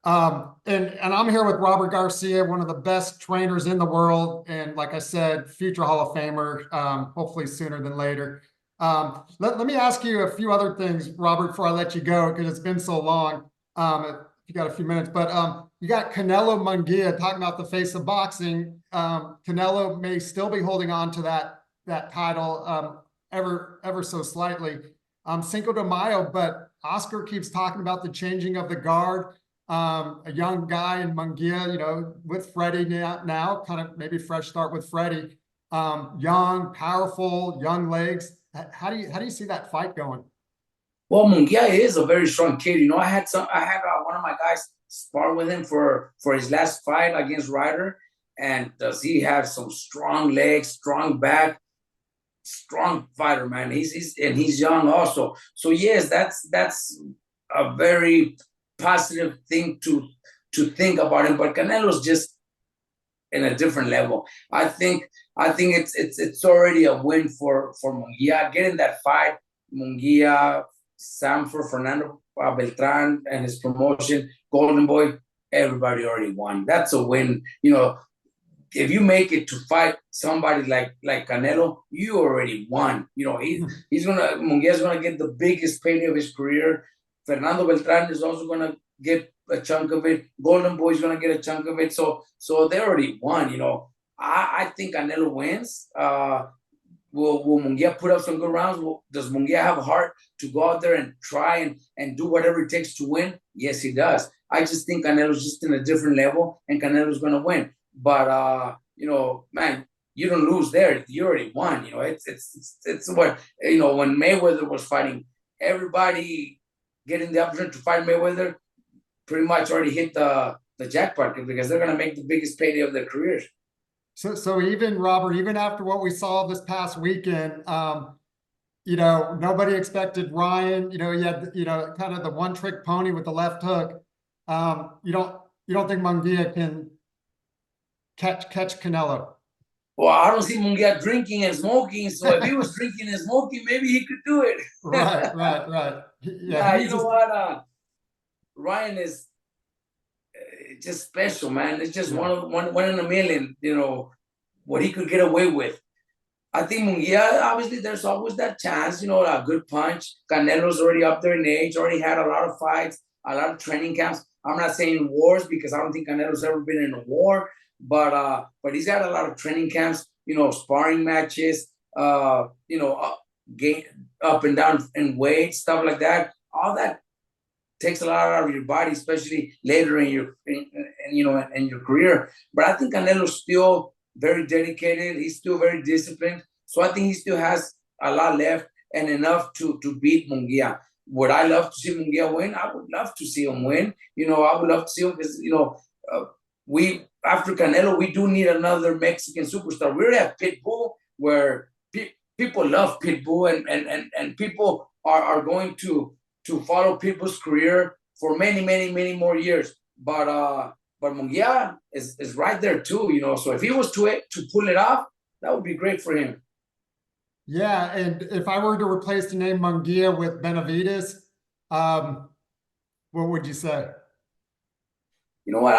And I'm here with Robert Garcia, one of the best trainers in the world, and like I said, future Hall of Famer, hopefully sooner than later. Let me ask you a few other things, Robert, before I let you go, because it's been so long. If you got a few minutes, but you got Canelo Munguia talking about the face of boxing. Canelo may still be holding on to that title ever so slightly. Cinco de Mayo, but Oscar keeps talking about the changing of the guard. A young guy in Munguia, with Freddie now, kind of maybe fresh start with Freddie. Young, powerful, young legs. How do you see that fight going? Well, Munguia is a very strong kid. I had one of my guys spar with him for his last fight against Ryder, and does he have some strong legs, strong back, strong fighter, man. He's young also. So yes, that's a very positive thing to think about him. But Canelo's just in a different level. I think it's already a win for Munguia. Getting that fight, Munguia, Sanford, Fernando Beltran, and his promotion, Golden Boy, everybody already won. That's a win. If you make it to fight somebody like Canelo, you already won. Munguia's gonna get the biggest payday of his career. Fernando Beltran is also gonna get a chunk of it. Golden Boy's gonna get a chunk of it. So they already won. I think Canelo wins. Will Munguia put up some good rounds? Does Munguia have a heart to go out there and try and do whatever it takes to win? Yes, he does. I just think Canelo's just in a different level, and Canelo's gonna win. But man, you don't lose there. You already won. It's what when Mayweather was fighting, everybody getting the opportunity to fight Mayweather pretty much already hit the jackpot, because they're gonna make the biggest payday of their careers. So even Robert, even after what we saw this past weekend, nobody expected Ryan. He had kind of the one trick pony with the left hook. You don't think Munguia can catch Canelo? Well, I don't see Munguia drinking and smoking. So if he was drinking and smoking, maybe he could do it. Right. Yeah, you know what? Ryan is just special, man. It's just one in a million. What he could get away with. I think Munguia, obviously, there's always that chance. A good punch. Canelo's already up there in age. Already had a lot of fights, a lot of training camps. I'm not saying wars, because I don't think Canelo's ever been in a war. But he's got a lot of training camps. Sparring matches. Up and down in weight, stuff like that. All that takes a lot out of your body, especially later in your career. But I think Canelo's still very dedicated. He's still very disciplined. So I think he still has a lot left and enough to beat Munguia. Would I love to see Munguia win? I would love to see him win. I would love to see him, because we, after Canelo, we do need another Mexican superstar. We already have Pitbull, where people love Pitbull, and people are going to follow Pitbull's career for many, many, many more years. But Munguia is right there too. So if he was to pull it off, that would be great for him. Yeah, and if I were to replace the name Munguia with Benavidez, what would you say? You know what?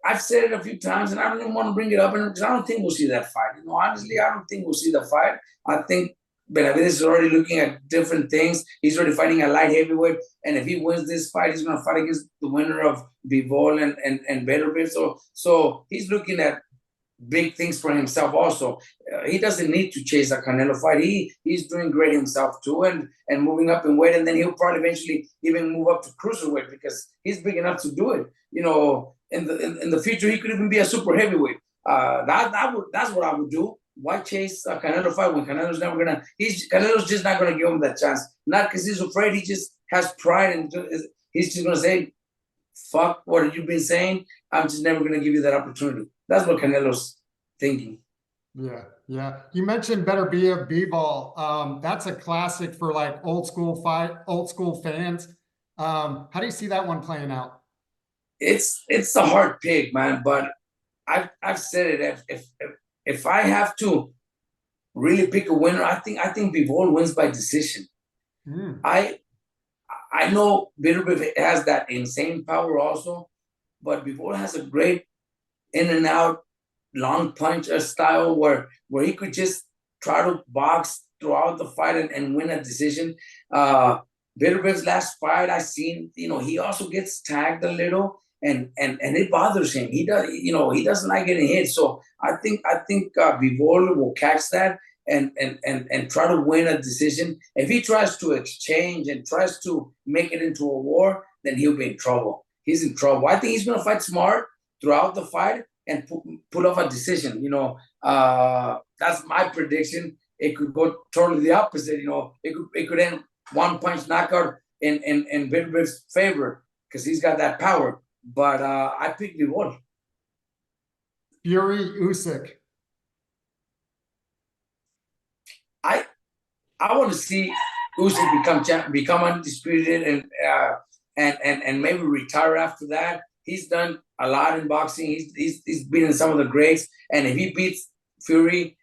I've said it a few times, and I don't even want to bring it up, because I don't think we'll see that fight. Honestly, I don't think we'll see the fight. I think Benavidez is already looking at different things. He's already fighting a light heavyweight, and if he wins this fight, he's going to fight against the winner of Bivol and Beterbiev. So he's looking at big things for himself also. He doesn't need to chase a Canelo fight. He's doing great himself too, and moving up in weight, and then he'll probably eventually even move up to cruiserweight, because he's big enough to do it. In the future, he could even be a super heavyweight. That's what I would do. Why chase a Canelo fight when Canelo's just not gonna give him that chance? Not because he's afraid. He just has pride, and he's just gonna say, "Fuck what have you been saying? I'm just never gonna give you that opportunity." That's what Canelo's thinking. Yeah. You mentioned Beterbiev Bivol. That's a classic for like old school fans. How do you see that one playing out? It's a hard pick, man. But I've said it. If I have to really pick a winner, I think Bivol wins by decision. I I know Beterbiev has that insane power also, but Bivol has a great in and out long punch style where he could just try to box throughout the fight and win a decision. Beterbiev's last fight I seen, he also gets tagged a little and it bothers him. He does, he doesn't like getting hit. So I think Bivol will catch that and try to win a decision. If he tries to exchange and tries to make it into a war, then he'll be in trouble. He's in trouble. I think he's going to fight smart throughout the fight and pull off a decision. That's my prediction. It could go totally the opposite. It could end one punch knockout in Beterbiev's favor because he's got that power. But I pick Bivol. Fury Usyk. I want to see Usyk become undisputed and maybe retire after that. He's done a lot in boxing. He's beaten some of the greats, and if he beats Fury,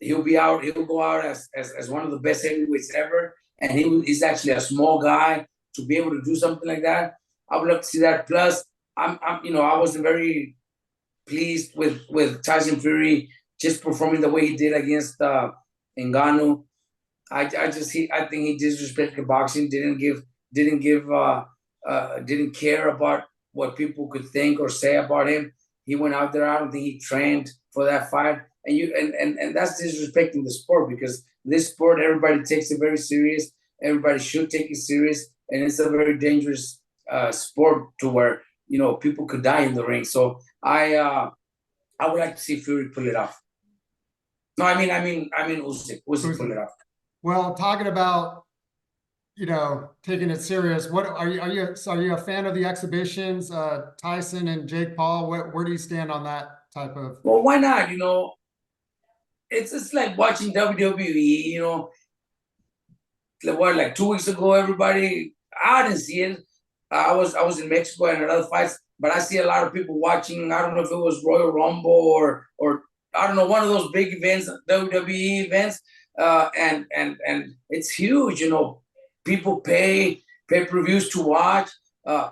he'll go out as one of the best heavyweights ever. And he's actually a small guy to be able to do something like that. I would love to see that. Plus, I wasn't very pleased with Tyson Fury just performing the way he did against Ngannou. I think he disrespected boxing. Didn't care about what people could think or say about him. He went out there. I don't think he trained for that fight, and that's disrespecting the sport, because this sport, everybody takes it very serious. Everybody should take it serious, and it's a very dangerous sport to where people could die in the ring. So I would like to see Fury pull it off. No, I mean Usyk pull it off. Well, talking about taking it serious, what are you a fan of the exhibitions, Tyson and Jake Paul? Where do you stand on that type of? Well, why not? It's like watching WWE. Like 2 weeks ago, everybody, I didn't see it. I was in Mexico and at other fights, but I see a lot of people watching. I don't know if it was Royal Rumble or I don't know, one of those big events, WWE events, and it's huge. People pay pay-per-views to watch.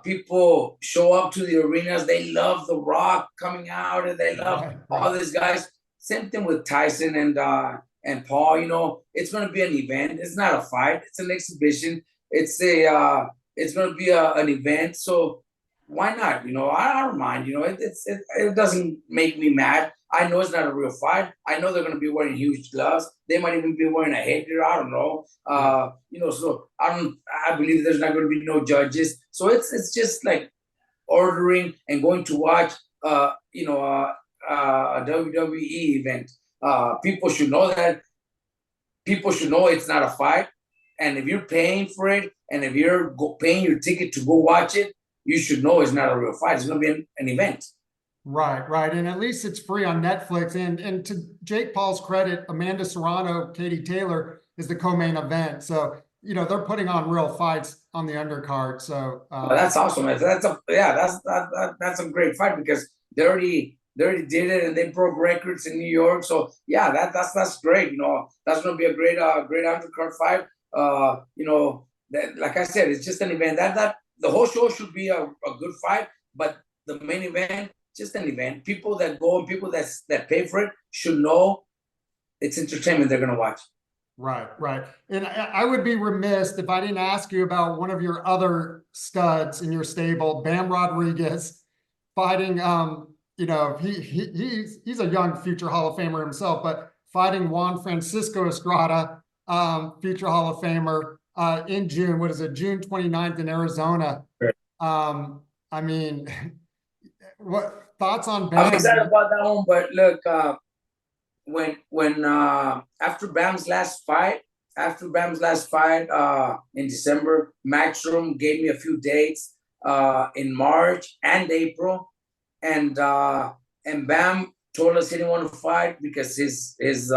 People show up to the arenas. They love The Rock coming out, and they love all these guys. Same thing with Tyson and Paul. It's going to be an event. It's not a fight. It's an exhibition. It's going to be an event. So why not? I don't mind. It doesn't make me mad. I know it's not a real fight. I know they're going to be wearing huge gloves. They might even be wearing a headgear. I don't know. So I believe there's not going to be no judges. So it's just like ordering and going to watch a WWE event. People should know that. People should know it's not a fight. And if you're paying for it, and if you're paying your ticket to go watch it, you should know it's not a real fight. It's going to be an event. Right. And at least it's free on Netflix. And to Jake Paul's credit, Amanda Serrano, Katie Taylor is the co-main event. So, they're putting on real fights on the undercard. So well, that's awesome. That's a great fight, because they already did it and they broke records in New York. So yeah, that's great. That's going to be a great undercard fight. Like I said, it's just an event. That the whole show should be a good fight, but the main event, just an event. People that go and people that pay for it should know it's entertainment they're going to watch. Right. And I would be remiss if I didn't ask you about one of your other studs in your stable, Bam Rodriguez, fighting. He's a young future Hall of Famer himself, but fighting Juan Francisco Estrada, future Hall of Famer, in June. What is it? June 29th in Arizona. What thoughts on Bam? I'm excited about that one, but look, when after Bam's last fight in December, Matchroom gave me a few dates in March and April, and Bam told us he didn't want to fight because his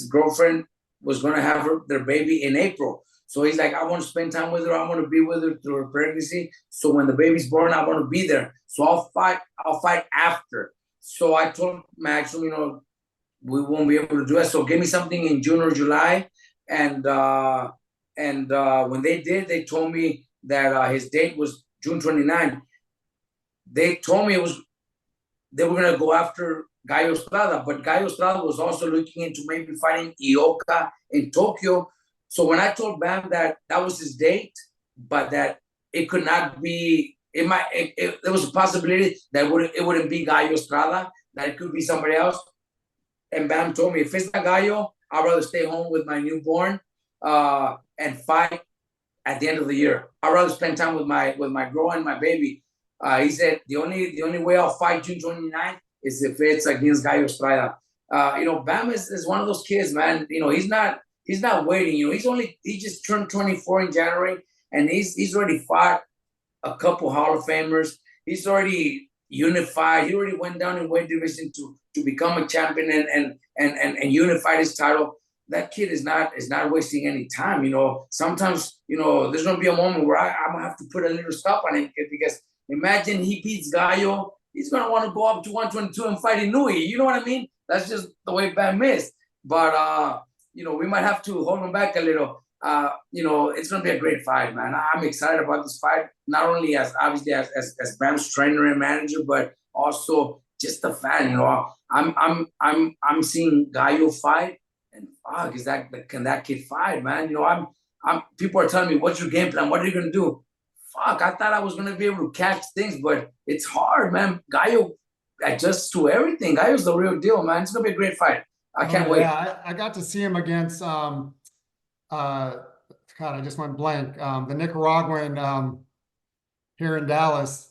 girlfriend was going to have their baby in April. So he's like, I want to spend time with her. I want to be with her through her pregnancy. So when the baby's born, I want to be there. So I'll fight after. So I told Matchroom, we won't be able to do it. So give me something in June or July. And And when they did, they told me that his date was June 29. They told me they were gonna go after Gallo Estrada, but Gallo Estrada was also looking into maybe fighting Ioka in Tokyo. So when I told Bam that was his date, but that it could not be, there was a possibility that it wouldn't be Gallo Estrada, that it could be somebody else. And Bam told me, if it's not Gallo, I'd rather stay home with my newborn and fight at the end of the year. I'd rather spend time with my girl and my baby. He said the only way I'll fight June 29th is if it's against Gallo Estrada. Bam is one of those kids, man. He's not waiting. He just turned 24 in January, and he's already fought a couple Hall of Famers. He's already unified. He already went down in weight division to become a champion and unified his title. That kid is not wasting any time. Sometimes there's gonna be a moment where I'm gonna have to put a little stop on him, because imagine he beats Gallo, he's gonna want to go up to 122 and fight Inui. You know what I mean? That's just the way Bam is. But we might have to hold him back a little. It's gonna be a great fight, man. I'm excited about this fight, not only as Bam's trainer and manager, but also just a fan. I'm seeing Gallo fight, and fuck, can that kid fight, man? People are telling me, what's your game plan? What are you gonna do? Fuck, I thought I was gonna be able to catch things, but it's hard, man. Gallo adjusts to everything. Gallo's the real deal, man. It's gonna be a great fight. I can't wait. Yeah, I got to see him against God, I just went blank. The Nicaraguan here in Dallas.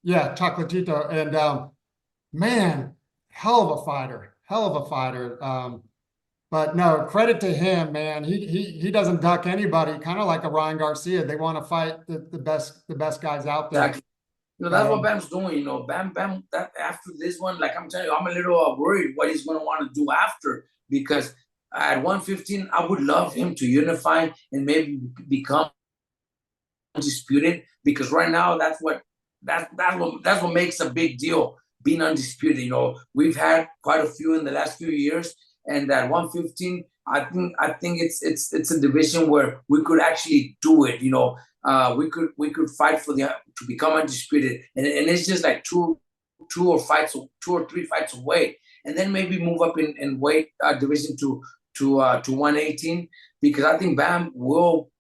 Yeah, Chocolatito. And man, hell of a fighter. But no, credit to him, man. He doesn't duck anybody, kind of like a Ryan Garcia. They want to fight the best guys out there. Exactly. That's what Bam's doing. Bam, that after this one, like I'm telling you, I'm a little worried what he's going to want to do after, because at 115, I would love him to unify and maybe become undisputed, because right now that's what makes a big deal, being undisputed. We've had quite a few in the last few years, and at 115, I think it's a division where we could actually do it. We could fight to become undisputed, and it's just like two or three fights away, and then maybe move up in weight division to 118, because I think Bam will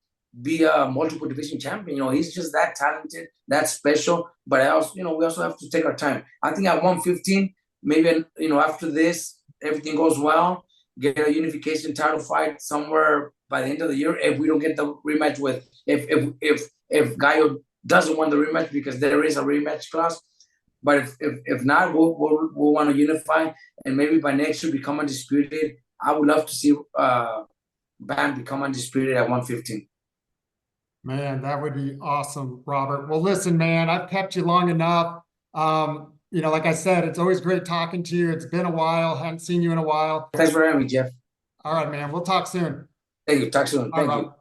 be a multiple division champion. He's just that talented, that special. But we also have to take our time. I think at 115, maybe after this, everything goes well, get a unification title fight somewhere by the end of the year. If we don't get the rematch if Gallo doesn't want the rematch, because there is a rematch clause. But if not, we'll want to unify, and maybe by next year become undisputed. I would love to see Bam become undisputed at 115. Man, that would be awesome, Robert. Well, listen, man, I've kept you long enough. Like I said, it's always great talking to you. It's been a while. Haven't seen you in a while. Thanks for having me, Jeff. All right, man. We'll talk soon. Thank you. Talk soon. Thank you.